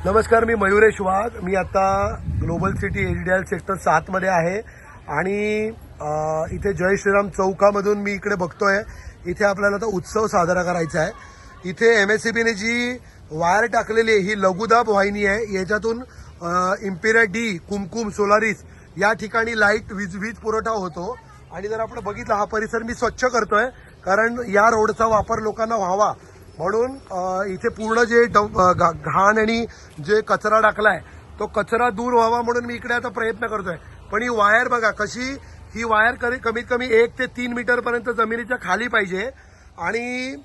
नमस्कार, मी मयुरेश वाघ. मी आता global city HDL sector 7 मध्ये आहे आणि इथे जय श्रीराम चौकामधून मी इकडे बघतोय. इथे आपल्याला आता उत्सव साजरा करायचा आहे. इथे एमएससीबीने जी वायर टाकलेली आहे ही लघुदाब वाहिनी आहे. याच्यातून इम्पिरिया डी, कुमकुम, सोलारिस या ठिकाणी लाईट वीज पुरवठा होतो. आणि जर आपण बघितलं हा परिसर मी स्वच्छ करतोय कारण या रोडचा वापर लोकांना व्हावा म्हणून. इथे पूर्ण जे घाण आणि जे कचरा टाकलाय तो कचरा दूर व्हावा म्हणून मी इकडे आता प्रयत्न करतोय. पण ही वायर बघा कशी, ही वायर कमीत कमी 1 ते 3 मीटर पर्यंत जमिनीच्या खाली पाहिजे आणि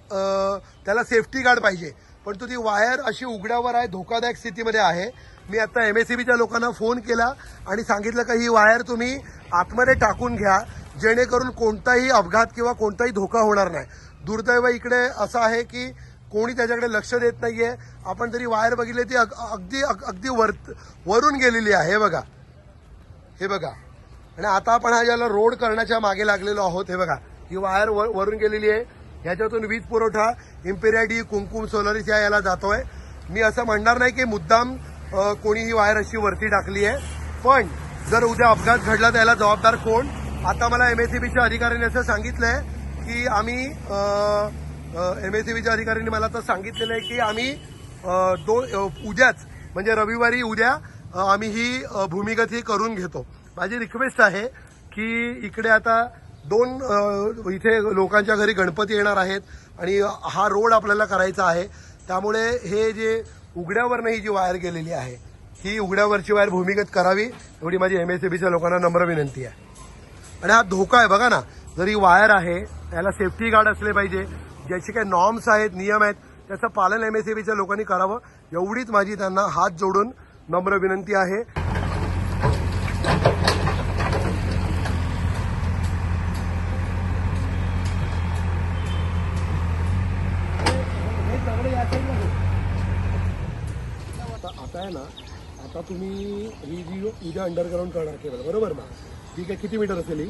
त्याला सेफ्टी गार्ड पाहिजे. पण ती वायर अशी उघड्यावर आहे, धोकादायक स्थितीमध्ये आहे. मी आता एमएससीबीच्या लोकांना फोन केला आणि सांगितलं का ही वायर तुम्ही आतमध्ये टाकून घ्या जेणेकरून कोणताही अपघात किंवा कोणताही धोका होणार नाही. दुर्दैव इकडे असं आहे की कोणी त्याच्याकडे लक्ष देत नाहीये. आपण तरी वायर बघितली ती अगदी अगदी वरून गेलेली आहे. हे बघा. आणि आता आपण हा याला रोड करण्याच्या मागे लागलेलो आहोत. हे बघा, ही वायर वरून गेलेली आहे. ह्याच्यातून वीज पुरवठा इम्पिरिया डी, कुमकुम, सोलारिस याला जातोय. मी असं म्हणणार नाही की मुद्दाम कोणी ही वायर अशी वरती टाकली आहे, पण जर उद्या अपघात घडला तर याला जबाबदार कोण. आता मला एमएससीबीच्या अधिकाऱ्यांनी असं सांगितलंय की आम्ही एमएससीबीच्या अधिकाऱ्यांनी मला तर सांगितलेलं आहे की आम्ही उद्याच म्हणजे रविवारी उद्या आम्ही ही भूमिगत ही करून घेतो. माझी रिक्वेस्ट आहे की इकडे आता 2 इथे लोकांच्या घरी गणपती येणार आहेत आणि हा रोड आपल्याला करायचा आहे. त्यामुळे हे जे उघड्यावरनं ही जी वायर गेलेली आहे ही उघड्यावरची वायर भूमिगत करावी एवढी माझी एमएससीबीच्या लोकांना नम्र विनंती आहे. आणि हा धोका आहे बघा ना, जर ही वायर आहे त्याला सेफ्टी गार्ड असले पाहिजे. ज्याचे काही नॉर्म्स आहेत, नियम आहेत त्याचं पालन एमएससीबीच्या लोकांनी करावं एवढीच माझी त्यांना हात जोडून नम्र विनंती आहे. आता आहे ना, आता तुम्ही ही जी उद्या अंडरग्राऊंड करणार केलं बरोबर ना, ठीक आहे. किती मीटर असेल ही?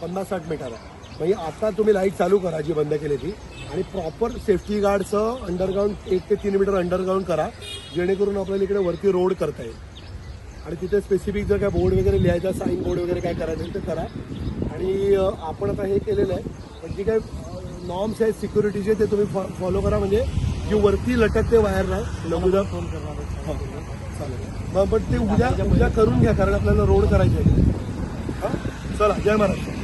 50-60 मीटर आहे. म्हणजे आता तुम्ही लाईट चालू करा जी बंद केली ती आणि प्रॉपर सेफ्टी गार्डचं अंडरग्राऊंड 1 ते 3 मीटर अंडरग्राऊंड करा जेणेकरून आपल्याला इकडे वरती रोड करता येईल. आणि तिथे स्पेसिफिक जर काय बोर्ड वगैरे लिहायचा, साईन बोर्ड वगैरे काय करायचं ते करा. आणि आपण आता हे केलेलं आहे, पण जे काय नॉर्म्स आहेत सिक्युरिटीचे ते तुम्ही फॉलो करा. म्हणजे जी वरती लटकते वायर नाही लघुदा फोन करणार चालेल. पण ते उद्या करून घ्या कारण आपल्याला रोड करायचे आहे. चला, जय महाराष्ट्र.